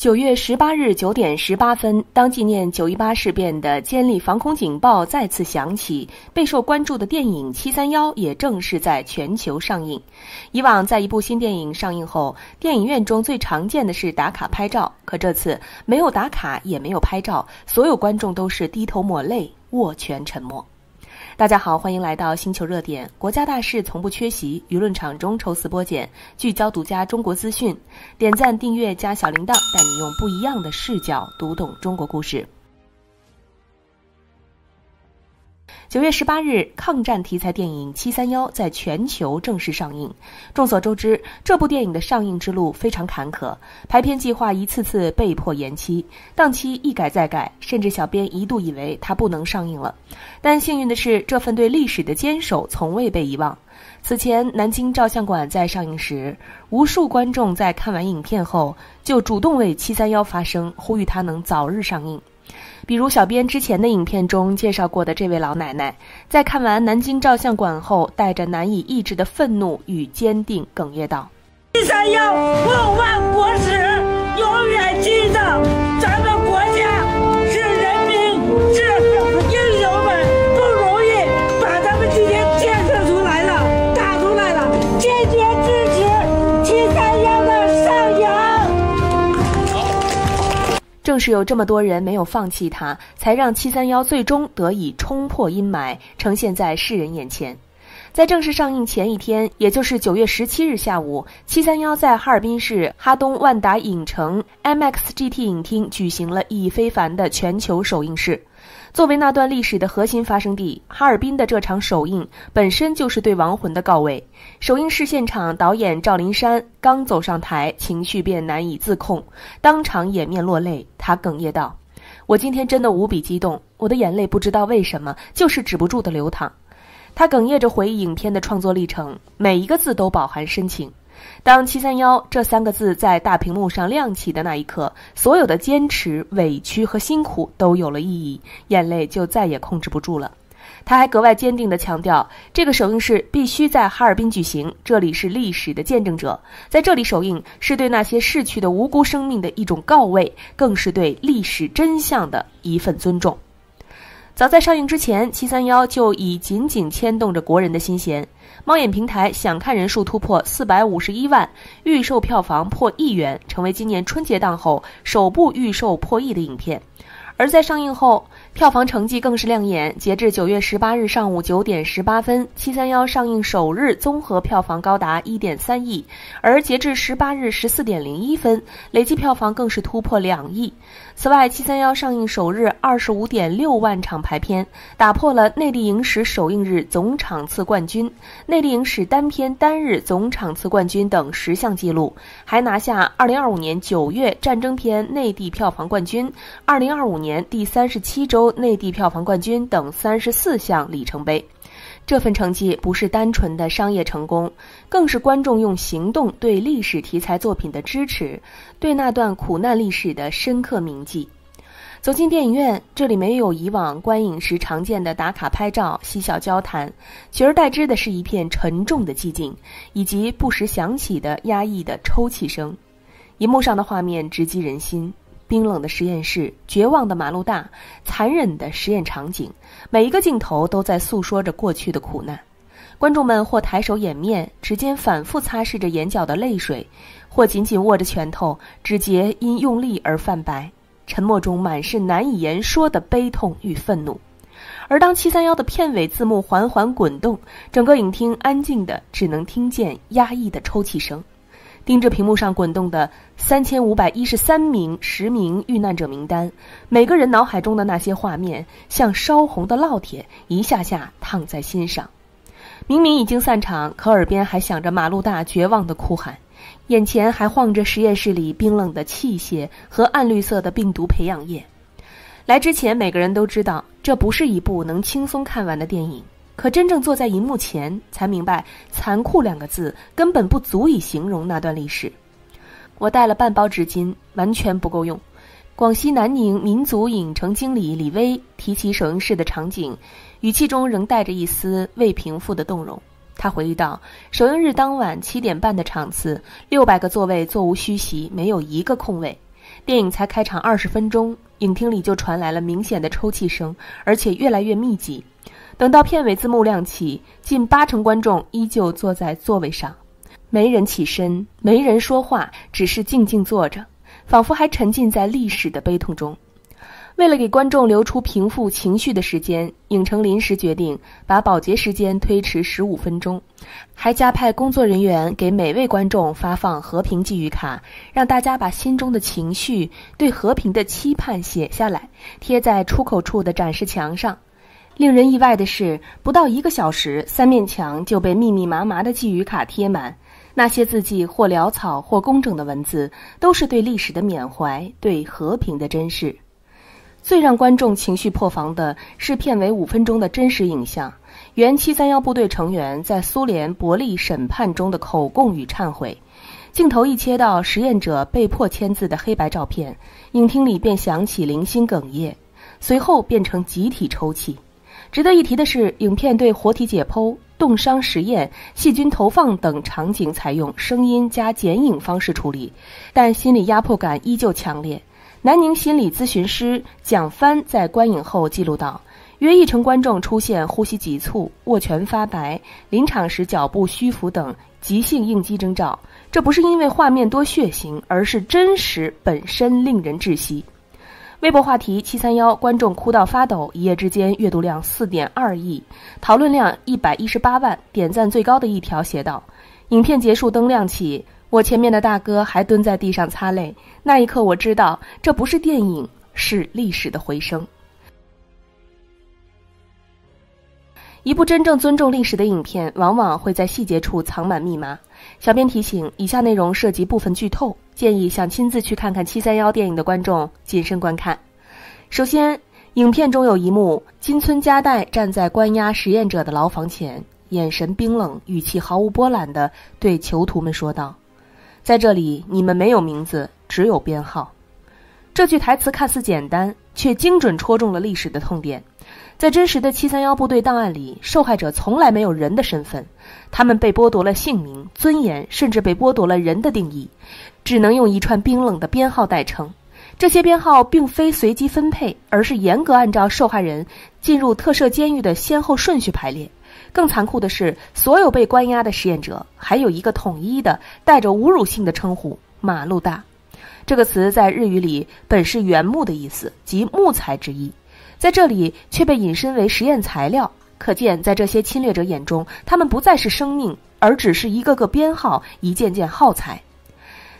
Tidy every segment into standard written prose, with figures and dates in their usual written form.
9月18日9点18分，当纪念918事变的坚立防空警报再次响起，备受关注的电影《731》也正式在全球上映。以往在一部新电影上映后，电影院中最常见的是打卡拍照，可这次没有打卡也没有拍照，所有观众都是低头抹泪，握拳沉默。大家好，欢迎来到星球热点，国家大事从不缺席，舆论场中抽丝剥茧，聚焦独家中国资讯，点赞订阅加小铃铛，带你用不一样的视角读懂中国故事。9月18日，抗战题材电影《731》在全球正式上映。众所周知，这部电影的上映之路非常坎坷，排片计划一次次被迫延期，档期一改再改，甚至小编一度以为它不能上映了。但幸运的是，这份对历史的坚守从未被遗忘。此前，南京照相馆在上映时，无数观众在看完影片后就主动为731发声，呼吁它能早日上映。比如小编之前的影片中介绍过的这位老奶奶，在看完南京照相馆后，带着难以抑制的愤怒与坚定哽咽道：731不忘国耻，永远记得咱们国家是人民，是英雄们不容易把咱们今天建设出来了，打出来了，坚决支持731的上映。正是有这么多人没有放弃它，才让731最终得以冲破阴霾，呈现在世人眼前。在正式上映前一天，也就是9月17日下午，731在哈尔滨市哈东万达影城 MXGT 影厅举行了意义非凡的全球首映式。作为那段历史的核心发生地，哈尔滨的这场首映本身就是对亡魂的告慰。首映式现场，导演赵林山刚走上台，情绪便难以自控，当场掩面落泪。他哽咽道：“我今天真的无比激动，我的眼泪不知道为什么就是止不住的流淌。”他哽咽着回忆影片的创作历程，每一个字都饱含深情。当731这3个字在大屏幕上亮起的那一刻，所有的坚持、委屈和辛苦都有了意义，眼泪就再也控制不住了。他还格外坚定地强调，这个首映式必须在哈尔滨举行，这里是历史的见证者，在这里首映是对那些逝去的无辜生命的一种告慰，更是对历史真相的一份尊重。早在上映之前，731就已紧紧牵动着国人的心弦。猫眼平台想看人数突破451万，预售票房破1亿元，成为今年春节档后首部预售破亿的影片。而在上映后，票房成绩更是亮眼。截至9月18日上午9点18分，731上映首日综合票房高达 1.3 亿，而截至18日14点01分，累计票房更是突破2亿。此外，731上映首日 25.6 万场排片，打破了内地影史首映日总场次冠军、内地影史单片单日总场次冠军等10项纪录，还拿下2025年9月战争片内地票房冠军、2025年第37周内地票房冠军等34项里程碑。这份成绩不是单纯的商业成功，更是观众用行动对历史题材作品的支持，对那段苦难历史的深刻铭记。走进电影院，这里没有以往观影时常见的打卡拍照、嬉笑交谈，取而代之的是一片沉重的寂静，以及不时响起的压抑的抽泣声。荧幕上的画面直击人心，冰冷的实验室，绝望的马路大，残忍的实验场景，每一个镜头都在诉说着过去的苦难。观众们或抬手掩面，指尖反复擦拭着眼角的泪水，或紧紧握着拳头，指节因用力而泛白，沉默中满是难以言说的悲痛与愤怒。而当731的片尾字幕缓缓滚动，整个影厅安静的只能听见压抑的抽泣声。盯着屏幕上滚动的3513名10名遇难者名单，每个人脑海中的那些画面像烧红的烙铁，一下下烫在心上。明明已经散场，可耳边还响着马路大绝望的哭喊，眼前还晃着实验室里冰冷的器械和暗绿色的病毒培养液。来之前，每个人都知道这不是一部能轻松看完的电影，可真正坐在荧幕前，才明白残酷2个字根本不足以形容那段历史。我带了半包纸巾，完全不够用。广西南宁民族影城经理李威提起首映式的场景，语气中仍带着一丝未平复的动容。他回忆道，首映日当晚7点半的场次，600个座位座无虚席，没有一个空位。电影才开场20分钟，影厅里就传来了明显的抽泣声，而且越来越密集。等到片尾字幕亮起，近80%观众依旧坐在座位上，没人起身，没人说话，只是静静坐着，仿佛还沉浸在历史的悲痛中。为了给观众留出平复情绪的时间，影城临时决定把保洁时间推迟15分钟，还加派工作人员给每位观众发放和平寄语卡，让大家把心中的情绪、对和平的期盼写下来，贴在出口处的展示墙上。令人意外的是，不到1个小时，3面墙就被密密麻麻的寄语卡贴满。那些字迹或潦草或工整的文字，都是对历史的缅怀，对和平的珍视。最让观众情绪破防的是片尾5分钟的真实影像，原731部队成员在苏联伯利审判中的口供与忏悔。镜头一切到实验者被迫签字的黑白照片，影厅里便响起零星哽咽，随后变成集体抽泣。值得一提的是，影片对活体解剖、冻伤实验、细菌投放等场景采用声音加剪影方式处理，但心理压迫感依旧强烈。南宁心理咨询师蒋帆在观影后记录道，约1成观众出现呼吸急促、握拳发白、临场时脚步虚浮等急性应激征兆，这不是因为画面多血腥，而是真实本身令人窒息。微博话题731观众哭到发抖，一夜之间阅读量4.2亿，讨论量118万，点赞最高的一条写道，影片结束灯亮起，我前面的大哥还蹲在地上擦泪，那一刻我知道这不是电影，是历史的回声。一部真正尊重历史的影片，往往会在细节处藏满密码。小编提醒，以下内容涉及部分剧透，建议想亲自去看看731电影的观众谨慎观看。首先，影片中有一幕，金村佳代站在关押实验者的牢房前，眼神冰冷，语气毫无波澜地对囚徒们说道，在这里你们没有名字，只有编号。这句台词看似简单，却精准戳中了历史的痛点。在真实的731部队档案里，受害者从来没有人的身份，他们被剥夺了姓名、尊严，甚至被剥夺了人的定义，只能用一串冰冷的编号代称。这些编号并非随机分配，而是严格按照受害人进入特设监狱的先后顺序排列。更残酷的是，所有被关押的实验者还有一个统一的带着侮辱性的称呼——马路大。这个词在日语里本是原木的意思，即木材之意，在这里却被引申为实验材料。可见在这些侵略者眼中，他们不再是生命，而只是一个个编号，一件件耗材。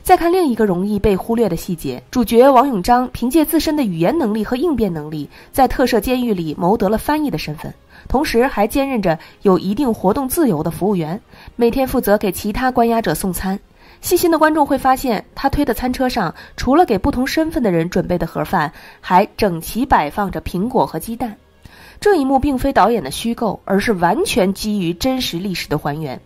再看另一个容易被忽略的细节，主角王永章凭借自身的语言能力和应变能力，在特设监狱里谋得了翻译的身份，同时还兼任着有一定活动自由的服务员，每天负责给其他关押者送餐。细心的观众会发现，他推的餐车上除了给不同身份的人准备的盒饭，还整齐摆放着苹果和鸡蛋。这一幕并非导演的虚构，而是完全基于真实历史的还原。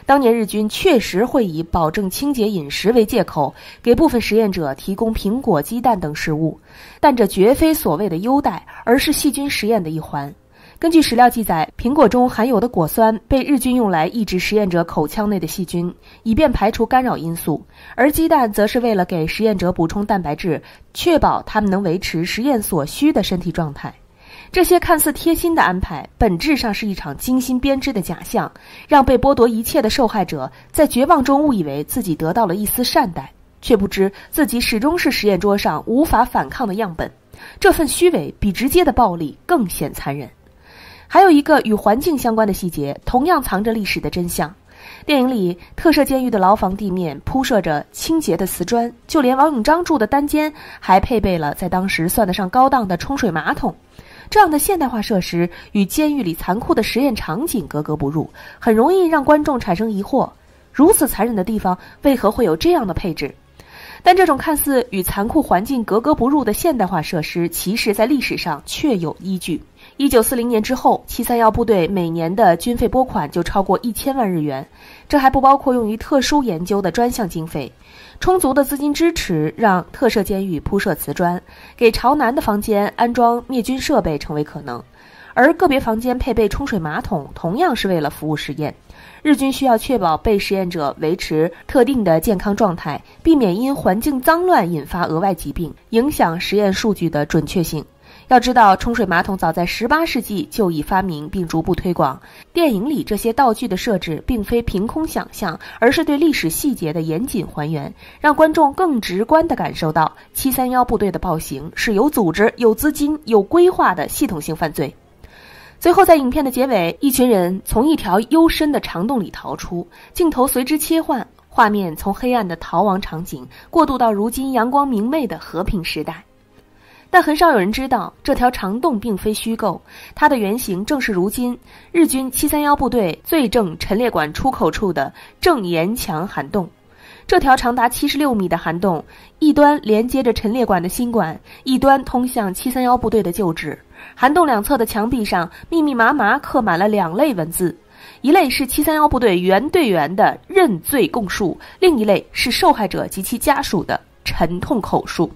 当年日军确实会以保证清洁饮食为借口，给部分实验者提供苹果、鸡蛋等食物，但这绝非所谓的优待，而是细菌实验的一环。根据史料记载，苹果中含有的果酸被日军用来抑制实验者口腔内的细菌，以便排除干扰因素，而鸡蛋则是为了给实验者补充蛋白质，确保他们能维持实验所需的身体状态。这些看似贴心的安排，本质上是一场精心编织的假象，让被剥夺一切的受害者在绝望中误以为自己得到了一丝善待，却不知自己始终是实验桌上无法反抗的样本。这份虚伪比直接的暴力更显残忍。还有一个与环境相关的细节，同样藏着历史的真相。电影里，特设监狱的牢房地面铺设着清洁的瓷砖，就连王永章住的单间还配备了在当时算得上高档的冲水马桶。这样的现代化设施与监狱里残酷的实验场景格格不入，很容易让观众产生疑惑：如此残忍的地方，为何会有这样的配置？但这种看似与残酷环境格格不入的现代化设施，其实在历史上确有依据。1940年之后，731部队每年的军费拨款就超过1000万日元，这还不包括用于特殊研究的专项经费。充足的资金支持让特设监狱铺设瓷砖，给朝南的房间安装灭菌设备成为可能，而个别房间配备冲水马桶，同样是为了服务实验。日军需要确保被实验者维持特定的健康状态，避免因环境脏乱引发额外疾病，影响实验数据的准确性。要知道，冲水马桶早在18世纪就已发明并逐步推广。电影里这些道具的设置并非凭空想象，而是对历史细节的严谨还原，让观众更直观地感受到731部队的暴行是有组织、有资金、有规划的系统性犯罪。最后，在影片的结尾，一群人从一条幽深的长洞里逃出，镜头随之切换，画面从黑暗的逃亡场景过渡到如今阳光明媚的和平时代。但很少有人知道，这条长洞并非虚构，它的原型正是如今日军731部队最正陈列馆出口处的正岩墙涵洞。这条长达76米的涵洞，一端连接着陈列馆的新馆，一端通向731部队的旧址。涵洞两侧的墙壁上密密麻麻刻满了2类文字，一类是731部队原队员的认罪供述，另一类是受害者及其家属的沉痛口述。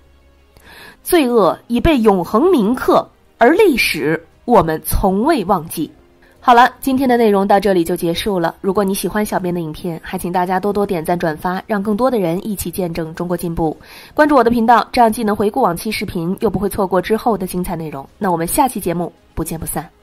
罪恶已被永恒铭刻，而历史我们从未忘记。好了，今天的内容到这里就结束了。如果你喜欢小编的影片，还请大家多多点赞转发，让更多的人一起见证中国进步。关注我的频道，这样既能回顾往期视频，又不会错过之后的精彩内容。那我们下期节目不见不散。